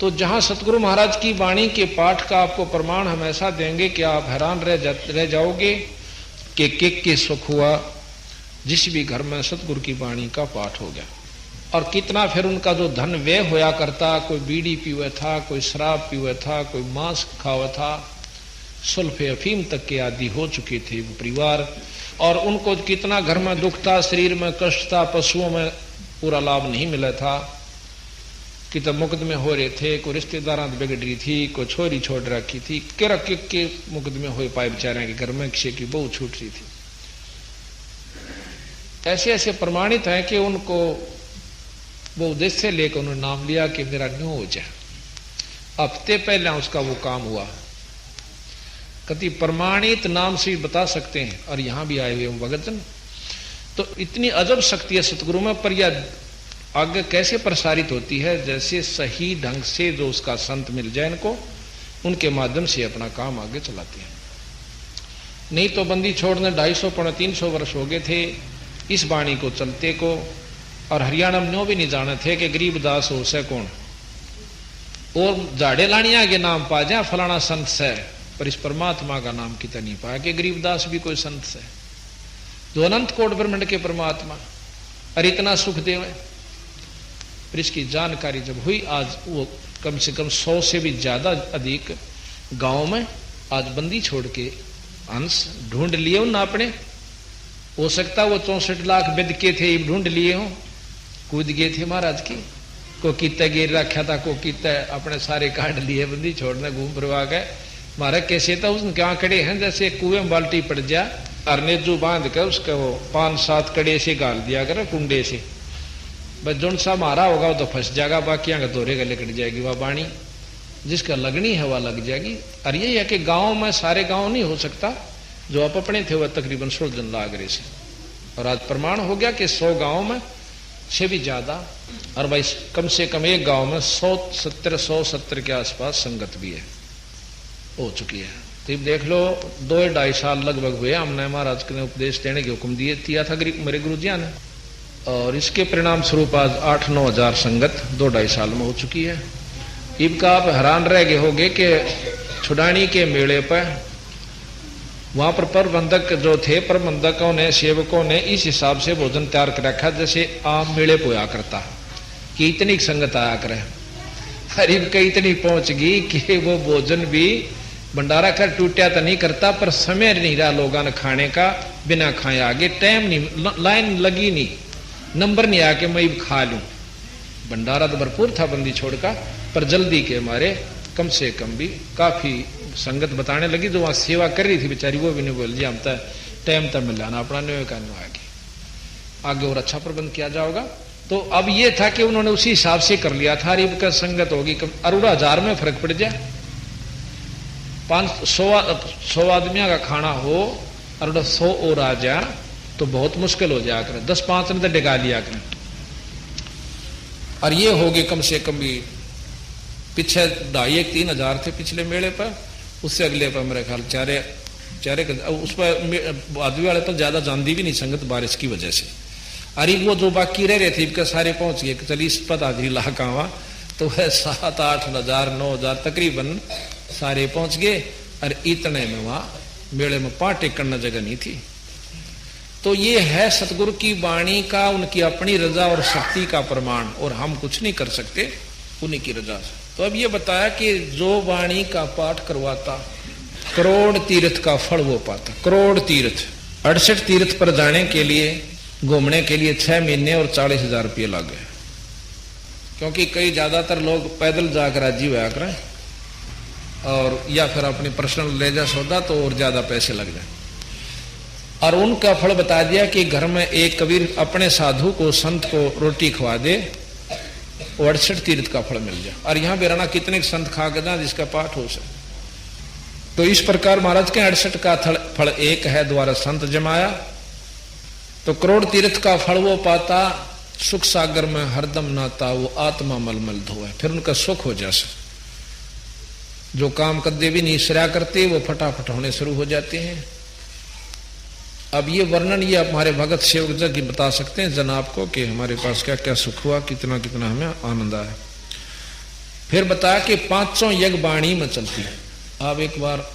तो जहां सतगुरु महाराज की वाणी के पाठ का आपको प्रमाण हम ऐसा देंगे कि आप हैरान रह जाओगे कि के सुख हुआ जिस भी घर में सतगुरु की वाणी का पाठ हो गया। और कितना फिर उनका जो धन व्यय होया करता, कोई बीड़ी पीवे था, कोई शराब पीवे था, कोई मांस खावा था, सुल्फे अफीम तक के आदि हो चुके थे वो परिवार। और उनको कितना घर में दुख था, शरीर में कष्ट था, पशुओं में पूरा लाभ नहीं मिला था, कि तब मुकदमे हो रहे थे, कोई रिश्तेदारां बिगड़ रही थी, कोई छोरी छोड़ रखी थी, केरा के मुकदमे हो पाए बेचारे के घर में, किसी की बहू छूट रही थी। ऐसे ऐसे प्रमाणित है कि उनको वो उद्देश्य लेकर उन्होंने नाम लिया कि मेरा न्यू हो जाए। हफ्ते पहले उसका वो काम हुआ। कति प्रमाणित नाम से बता सकते हैं, और यहां भी आए हुए भगतजन। तो इतनी अजब शक्ति है सतगुरु में, पर यह आगे कैसे प्रसारित होती है, जैसे सही ढंग से जो उसका संत मिल जाए इनको, उनके माध्यम से अपना काम आगे चलाते हैं। नहीं तो बंदी छोड़ने 250-300 वर्ष हो गए थे इस वाणी को चलते को, और हरियाणा में नो भी नहीं जाने थे कि गरीबदास हो से कौन, और झाड़े लानिया के नाम पा जाए फलाना संत से, पर इस परमात्मा का नाम कितना नहीं पाया कि गरीबदास भी कोई संत से, जो अनंत कोट ब्रह्मांड के परमात्मा और इतना सुख देव है। पर इसकी जानकारी जब हुई, आज वो कम से कम 100 से भी ज्यादा अधिक गांव में आज बंदी छोड़ के अंश ढूंढ लिए उन अपने। हो सकता वो 64 लाख बिद के थे, ढूंढ लिए हो, कूद गए थे महाराज की, को कितना गिर रखा था, को कितना अपने सारे काट लिए, बंदी छोड़ने घूम फिरवा गए। महाराज कैसे था उसने क्या खड़े हैं, जैसे कुएं में बाल्टी पड़ जा, अरनेजू बांध कर उसका वो 5-7 कड़े से गाल दिया करे कुंडे से, बस जोन सा मारा होगा वो तो फंस जाएगा, बाकी का दोरे गले कट जाएगी वह बाणी, जिसका लगनी है वह लग जाएगी। और यही है कि गांव में सारे गांव नहीं हो सकता, जो आप अपने थे वह तकरीबन 16 जन लाग रहे से, और आज प्रमाण हो गया कि 100 गांव में से भी ज्यादा, और भाई कम से कम एक गांव में 170 के आसपास संगत भी है, हो चुकी है। तो देख लो 2-2.5 साल लगभग हुए हमने महाराज ने उपदेश देने के हुक्म दिया था मेरे गुरुजिया ने, और इसके परिणाम स्वरूप आज 8-9 हजार संगत 2-2.5 साल में हो चुकी है। इनका आप हैरान रह गए होंगे कि छुड़ानी के मेले पर वहां पर प्रबंधक जो थे, प्रबंधकों ने, सेवकों ने इस हिसाब से भोजन तैयार कर रखा जैसे आम मेले पे होया करता, कि इतनी संगत आया करे। हरीब कई इतनी पहुंच गई कि वो भोजन भी भंडारा कर टूटा तो नहीं करता, पर समय नहीं रहा लोगों ने खाने का, बिना खाए आगे टाइम नहीं, लाइन लगी नहीं, नंबर नहीं आया कि मैं खा लूं। भंडारा तो भरपूर था बंदी छोड़ का, पर जल्दी के मारे कम से कम भी काफी संगत बताने लगी, जो वहां सेवा कर रही थी बेचारी वो भी नहीं बोल जी हम तो टाइम तक मिल जाना अपना न्यू का आगे और अच्छा प्रबंध किया जाएगा। तो अब ये था कि उन्होंने उसी हिसाब से कर लिया था, रिब का संगत होगी अरुड़ा 1000 में फर्क पड़ जाए, 500 आदमियों का खाना हो और 100 और आ जाए तो बहुत मुश्किल हो जाया करे, 10-5 ने तो डिगा लिया करें। और ये हो गए कम से कम भी पीछे 2,500-3 हजार थे पिछले मेले पर, उससे अगले पर मेरे ख्याल चारे उस पर आदमी वाले तो ज्यादा जानती भी नहीं संगत बारिश की वजह से। अरे वो जो बाकी रह रहे थे इनके सारे पहुंच गए, चलिए इस पर हाजिरी लाका हुआ तो वह 7-8 हजार 9 हजार तकरीबन सारे पहुंच गए। और इतने में वहां मेले में पांव टेकने जगह नहीं थी। तो ये है सतगुरु की वाणी का, उनकी अपनी रजा और शक्ति का प्रमाण, और हम कुछ नहीं कर सकते उन्हीं की रजा से। तो अब ये बताया कि जो वाणी का पाठ करवाता करोड़ तीर्थ का फल वो पाता। करोड़ तीर्थ, 68 तीर्थ पर जाने के लिए, घूमने के लिए 6 महीने और 40,000 रुपये लगे, क्योंकि कई ज्यादातर लोग पैदल जाकर राजी हुआ करें, और या फिर अपनी पर्सनल ले जा सौदा तो और ज्यादा पैसे लग जाए। और उनका फल बता दिया कि घर में एक कबीर अपने साधु को, संत को रोटी खवा दे, 68 तीर्थ का फल मिल जाए। और यहां बेराना कितने संत खा गए जिसका पाठ हो सके। तो इस प्रकार महाराज के 68 का फल एक है, द्वारा संत जमाया तो करोड़ तीर्थ का फल वो पाता। सुख सागर में हरदम नाता, वो आत्मा मलमल धोए, फिर उनका सुख हो जाए। जो काम कदे भी नहीं सरा करते वो फटाफट होने शुरू हो जाते हैं। अब ये वर्णन ये हमारे भगत सेवक जी बता सकते हैं जनाब को कि हमारे पास क्या क्या सुख हुआ, कितना कितना हमें आनंद आया। फिर बताया कि 500 यज्ञ वाणी में चलती है। आप एक बार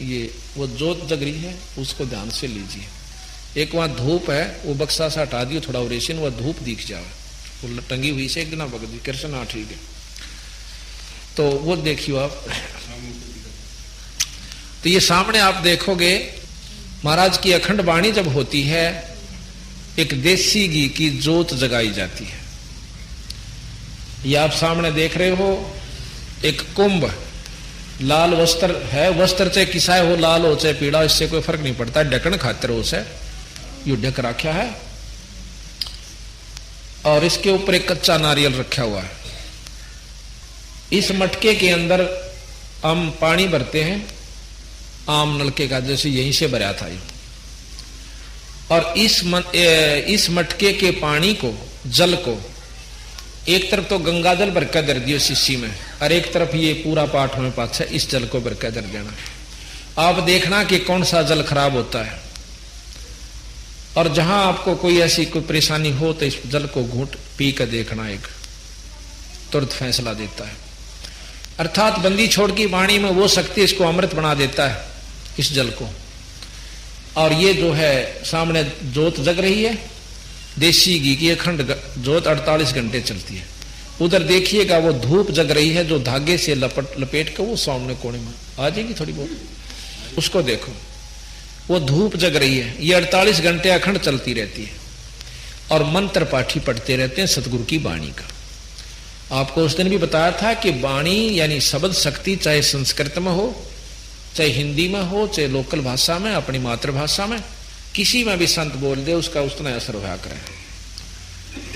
ये वो जोत जग रही है उसको ध्यान से लीजिए। एक वहां धूप है, वो बक्सा सा हटा दियो थोड़ा रेशन, वह धूप दिख जाए, वो टंगी हुई से एक दिन बग दी कृष्ण। हाँ ठीक है, तो वो देखियो आप। तो ये सामने आप देखोगे महाराज की अखंड वाणी जब होती है, एक देसी घी की जोत जगाई जाती है। ये आप सामने देख रहे हो एक कुंभ, लाल वस्त्र है, वस्त्र चाहे किसाए हो, लाल हो चाहे पीड़ा, इससे कोई फर्क नहीं पड़ता, ढकन खातिर हो से यू ढक रखा है। और इसके ऊपर एक कच्चा नारियल रखा हुआ है। इस मटके के अंदर हम पानी भरते हैं, आम नलके का, जैसे यहीं से भरा था ये। और इस मटके के पानी को, जल को, एक तरफ तो गंगा जल भर कर दर दियो शीशी में, और एक तरफ ये पूरा पाठ में पाछा इस जल को भर कर दर देना। आप देखना कि कौन सा जल खराब होता है, और जहां आपको कोई ऐसी कोई परेशानी हो तो इस जल को घूंट पी कर देखना, एक तुरंत फैसला देता है। अर्थात बंदी छोड़ की वाणी में वो शक्ति इसको अमृत बना देता है, इस जल को। और ये जो है सामने जोत जग रही है, देसी घी की अखंड जोत 48 घंटे चलती है। उधर देखिएगा वो धूप जग रही है, जो धागे से लपेट कर वो सामने कोने में आ जाएगी थोड़ी बहुत, उसको देखो, वो धूप जग रही है। ये 48 घंटे अखंड चलती रहती है, और मंत्र पाठी पढ़ते रहते हैं सतगुरु की वाणी का। आपको उस दिन भी बताया था कि वाणी यानी शब्द शक्ति, चाहे संस्कृत में हो, चाहे हिंदी में हो, चाहे लोकल भाषा में, अपनी मातृभाषा में, किसी में भी संत बोल दे उसका उतना असर होया करे।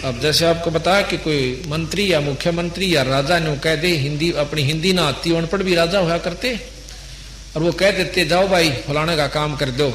अब जैसे आपको बताया कि कोई मंत्री या मुख्यमंत्री या राजा ने कह दे, हिंदी अपनी हिंदी ना आती, अनपढ़ भी राजा होया करते, और वो कह देते जाओ भाई फलाने का काम कर दो,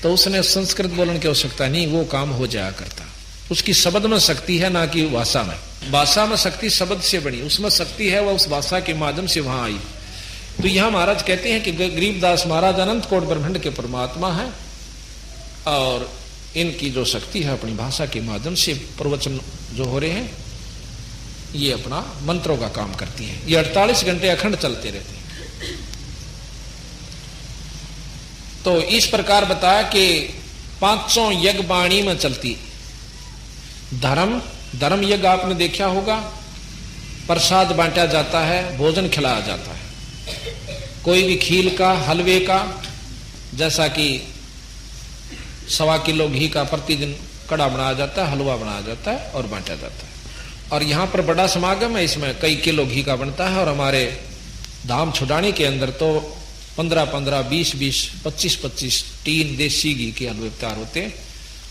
तो उसने संस्कृत बोलने की आवश्यकता नहीं, वो काम हो जाया करता। उसकी शब्द में शक्ति है, ना कि भाषा में। भाषा में शक्ति शब्द से बनी, उसमें शक्ति है, वह उस भाषा के माध्यम से वहां आई। तो यहां महाराज कहते हैं कि गरीबदास महाराज अनंत कोट ब्रह्मांड के परमात्मा है, और इनकी जो शक्ति है अपनी भाषा के माध्यम से प्रवचन जो हो रहे हैं, ये अपना मंत्रों का काम करती है। ये 48 घंटे अखंड चलते रहते हैं। तो इस प्रकार बताया कि 500 यज्ञ वाणी में चलती। धर्म यज्ञ आपने देखा होगा, प्रसाद बांटा जाता है, भोजन खिलाया जाता है, कोई भी खील का, हलवे का, जैसा कि 1.25 किलो घी का प्रतिदिन कड़ा बनाया जाता है, हलवा बनाया जाता है और बांटा जाता है। और यहाँ पर बड़ा समागम है, इसमें कई किलो घी का बनता है। और हमारे धाम छुड़ाने के अंदर तो 15-15, 20-20, 25-25 टीन देसी घी के हलवे तैयार होते हैं।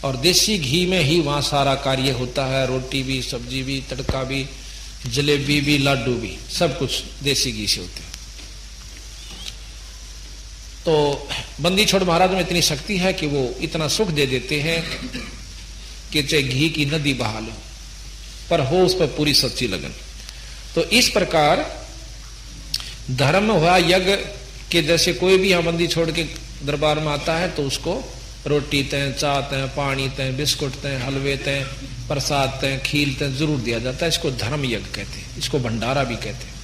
और देसी घी में ही वहाँ सारा कार्य होता है, रोटी भी, सब्जी भी, तड़का भी, जलेबी भी, लाडू भी, सब कुछ देसी घी से होते हैं। तो बंदी छोड़ महाराज में इतनी शक्ति है कि वो इतना सुख दे देते हैं कि चाहे घी की नदी बहा लो, पर हो उस पर पूरी सच्ची लगन। तो इस प्रकार धर्म हुआ यज्ञ के, जैसे कोई भी यहाँ बंदी छोड़ के दरबार में आता है तो उसको रोटी तय, चाय तय, पानी तय, बिस्कुट तय, हलवे तय, प्रसाद तय, खील तय जरूर दिया जाता है। इसको धर्म यज्ञ कहते हैं, इसको भंडारा भी कहते हैं।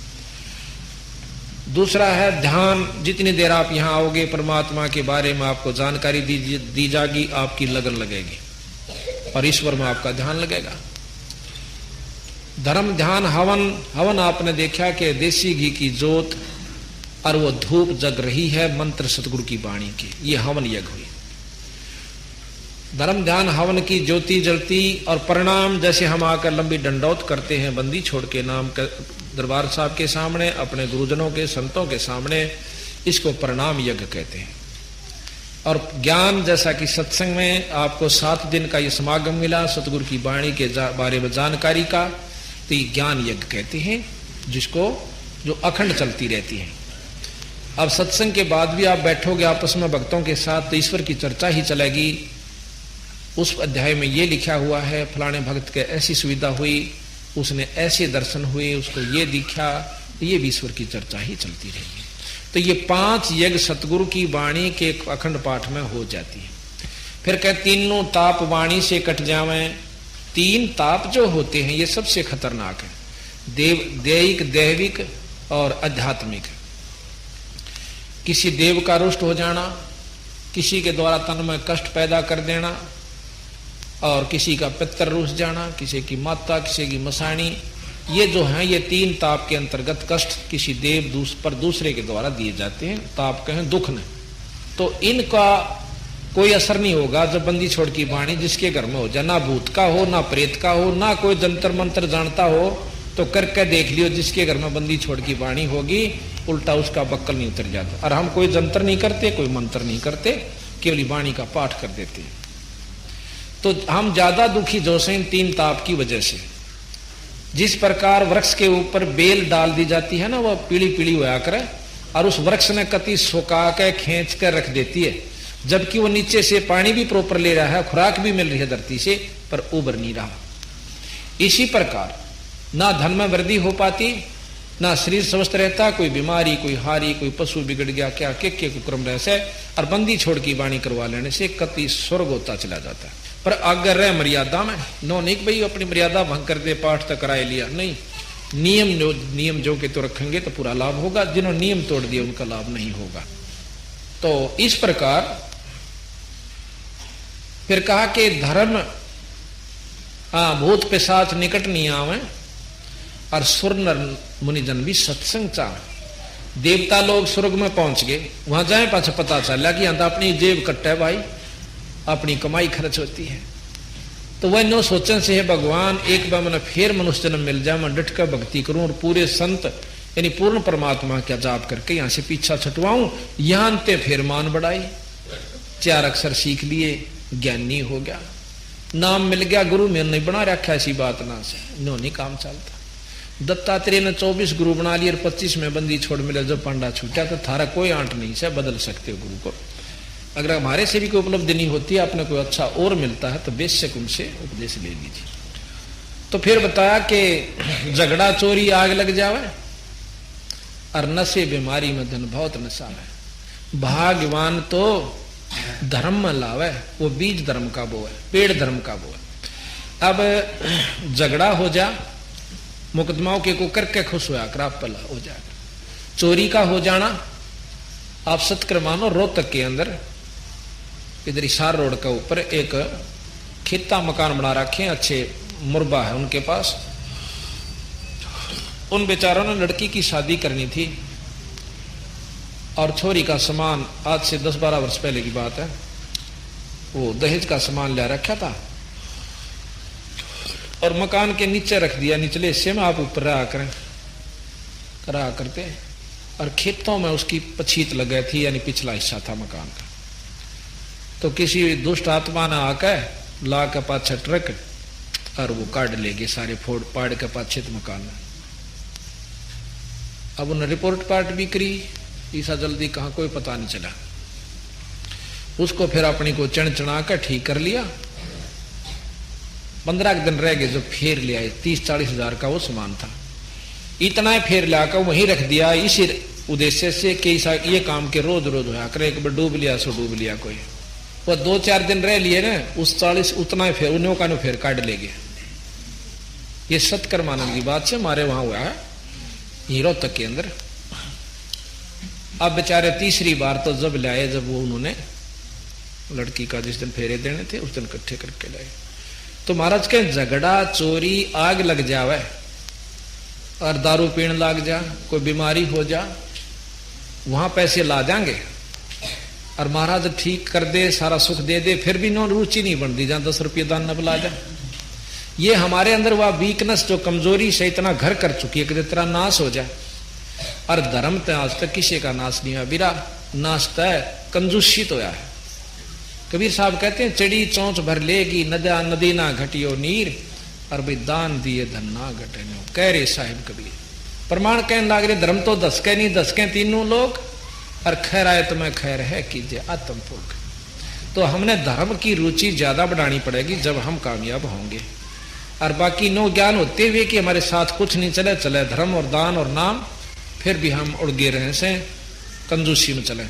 दूसरा है ध्यान। जितनी देर आप यहाँ आओगे परमात्मा के बारे में आपको जानकारी दी जाएगी, आपकी लगन लगेगी और ईश्वर में आपका ध्यान लगेगा। धर्म ध्यान। हवन आपने देखा कि देसी घी की जोत और वो धूप जग रही है मंत्र सतगुरु की वाणी की, ये हवन यज्ञ हुई। धर्म ध्यान हवन की ज्योति जलती और प्रणाम, जैसे हम आकर लंबी दंडौत करते हैं बंदी छोड़ के नाम दरबार साहब के सामने, अपने गुरुजनों के, संतों के सामने, इसको प्रणाम यज्ञ कहते हैं। और ज्ञान, जैसा कि सत्संग में आपको 7 दिन का ये समागम मिला सतगुरु की वाणी के बारे में जानकारी का, तो ये ज्ञान यज्ञ कहते हैं, जिसको जो अखंड चलती रहती है। अब सत्संग के बाद भी आप बैठोगे आपस में भक्तों के साथ तो ईश्वर की चर्चा ही चलेगी। उस अध्याय में ये लिखा हुआ है फलाने भक्त के ऐसी सुविधा हुई, उसने ऐसे दर्शन हुए, उसको ये दिखा, ये भी ईश्वर की चर्चा ही चलती रहेगी। तो ये 5 यज्ञ सतगुरु की वाणी के अखंड पाठ में हो जाती है। फिर कह तीनों ताप वाणी से कट जावें। 3 ताप जो होते हैं ये सबसे खतरनाक है। दैहिक, दैविक और आध्यात्मिक। किसी देव का रुष्ट हो जाना, किसी के द्वारा तन में कष्ट पैदा कर देना, और किसी का पितर रूस जाना, किसी की माता, किसी की मसाणी, ये जो है ये 3 ताप के अंतर्गत कष्ट किसी देव पर दूसरे के द्वारा दिए जाते हैं। ताप कहें दुख न, तो इनका कोई असर नहीं होगा जब बंदी छोड़ की वाणी जिसके घर में हो जाए, ना भूत का हो, ना प्रेत का हो, ना कोई जंतर मंत्र जानता हो, तो करके देख लियो जिसके घर में बंदी छोड़ की वाणी होगी उल्टा उसका बक्कल नहीं उतर जाता। और हम कोई जंतर नहीं करते, कोई मंत्र नहीं करते, केवल वाणी का पाठ कर देते हैं। तो हम ज्यादा दुखी जो से इन 3 ताप की वजह से। जिस प्रकार वृक्ष के ऊपर बेल डाल दी जाती है ना, वह पीली पीली होया करे, और उस वृक्ष ने कति सुखा के खींच कर रख देती है, जबकि वो नीचे से पानी भी प्रॉपर ले रहा है, खुराक भी मिल रही है धरती से, पर उबर नहीं रहा। इसी प्रकार ना धन में वृद्धि हो पाती, ना शरीर स्वस्थ रहता, कोई बीमारी, कोई हारी, कोई पशु बिगड़ गया, क्या के कुक्रम रह से, और बंदी छोड़ की वाणी करवा लेने से कति स्वर्ग होता चला जाता है। पर अगर रह मर्यादा में, नो नहीं भाई अपनी मर्यादा भंग कर दे, पाठ तक कराए लिया, नहीं, नियम जो के तो रखेंगे तो पूरा लाभ होगा, जिन्होंने नियम तोड़ दिया उनका लाभ नहीं होगा। तो इस प्रकार फिर कहा कि धर्म भूत पिशाच निकट नहीं आवे, और सुर नर मुनिजन भी सत्संग चाह। देवता लोग स्वर्ग में पहुंच गए, वहां जाए पाछा पता चला कि यहां तो अपनी जेब कट्टा है भाई, अपनी कमाई खर्च होती है। तो वह नो सोचन से है भगवान एक बार मैंने फिर मनुष्य जन्म मिल जाए, मैं डट कर भक्ति करूं और पूरे संत यानी पूर्ण परमात्मा का जाप करके यहां से पीछा छुटवाऊं। यहां ते फिर मान बढ़ाई, 4 अक्षर सीख लिए, ज्ञानी हो गया, नाम मिल गया, गुरु में नहीं बना रखा, ऐसी बात ना से नो नहीं काम चलता। दत्तात्रेय ने 24 गुरु बना लिए और 25 में बंदी छोड़ मिले, जब पांडा छूटा तो थारा कोई आंट नहीं से बदल सकते हो गुरु को। अगर हमारे से भी कोई उपलब्धि नहीं होती, आपने कोई अच्छा और मिलता है तो बेशक उनसे उपदेश ले लीजिए। तो फिर बताया कि झगड़ा चोरी आग लग जावे, और नशे बीमारी में धन बहुत नशा है। भाग्यवान तो धर्म में लावे, वो बीज धर्म का वो है, पेड़ धर्म का वो है। अब झगड़ा हो जा, मुकदमाओं के को करके खुश होया कर आप पला हो जाएगा। चोरी का हो जाना, आप सत्कर मानो रोहतक के अंदर इधर हिसार रोड के ऊपर एक खित्ता मकान बना रखे, अच्छे मुरबा है उनके पास। उन बेचारों ने लड़की की शादी करनी थी, और छोरी का सामान आज से 10-12 वर्ष पहले की बात है, वो दहेज का सामान ले रखा था, और मकान के नीचे रख दिया, निचले हिस्से में आप ऊपर रहा करते, और खेतों में उसकी पछीत लग गई थी, यानी पिछला हिस्सा था मकान का। तो किसी दुष्ट आत्मा ने आकर ला के पाछे ट्रक, और वो काट ले गए सारे, फोड़ पाड़ के पाछे मकान में। अब उन्हें रिपोर्ट पार्ट भी करी, ईसा जल्दी कहाँ कोई पता नहीं चला। उसको फिर अपनी को चढ़ा कर ठीक कर लिया। 15 दिन रह गए, जो फेर ले आए, 30-40 हजार का वो सामान था, इतना ही फेर लाकर वहीं रख दिया, इसी उद्देश्य से कि ये काम के रोज रोज होया करे, एक बार डूब लिया सो डूब लिया कोई। वो 2-4 दिन रह लिए ना, उस 40 उतना ही फेर उन्हों का फेर काट ले गए। ये सत्कर्मानंद की बात से हमारे वहां हुआ है हीरो तक के अंदर। अब बेचारे तीसरी बार तो जब लाए, जब वो उन्होंने लड़की का जिस दिन फेरे देने थे उस दिन इकट्ठे करके लाए, तो महाराज के झगड़ा चोरी आग लग जावे, और दारू पीने लग जा, कोई बीमारी हो जा, वहां पैसे ला जाएंगे, और महाराज ठीक कर दे, सारा सुख दे दे, फिर भी नो रुचि नहीं बनती, जहां 10 रुपये दान न बुला जा। ये हमारे अंदर वह वीकनेस जो कमजोरी से इतना घर कर चुकी है कि तेरा नाश हो जाए। और धर्म तो आज तक किसी का नाश नहीं हुआ, बिरा नाश तय कंजूसित होया है। कबीर साहब कहते हैं, चढ़ी चौंच भर लेगी नदा नदी ना घटियो नीर, और भाई दान दिए धन ना घटे नो, कह रहे साहिब कबीर। प्रमाण कहने लाग रहे, धर्म तो 10 के नहीं 10 के 3 लोग, और खैर आए तुम्हें खैर है कीजिए आत्म भोग। तो हमने धर्म की रुचि ज्यादा बढ़ानी पड़ेगी जब हम कामयाब होंगे। और बाकी नो ज्ञान होते हुए कि हमारे साथ कुछ नहीं चले, चले धर्म और दान और नाम, फिर भी हम उड़गे रहे से कंजूसी में चले।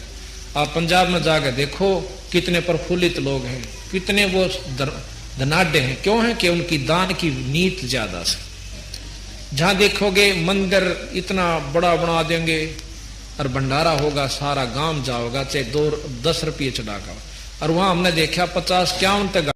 आप पंजाब में जाकर देखो कितने प्रफुल्लित लोग हैं, कितने वो धनाढ़ हैं। क्यों है कि उनकी दान की नीति ज्यादा से, जहां देखोगे मंदिर इतना बड़ा बना देंगे और भंडारा होगा, सारा गांव जाओगा, चाहे 2-10 रुपये चढ़ागा। और वहां हमने देखा 50-51 तक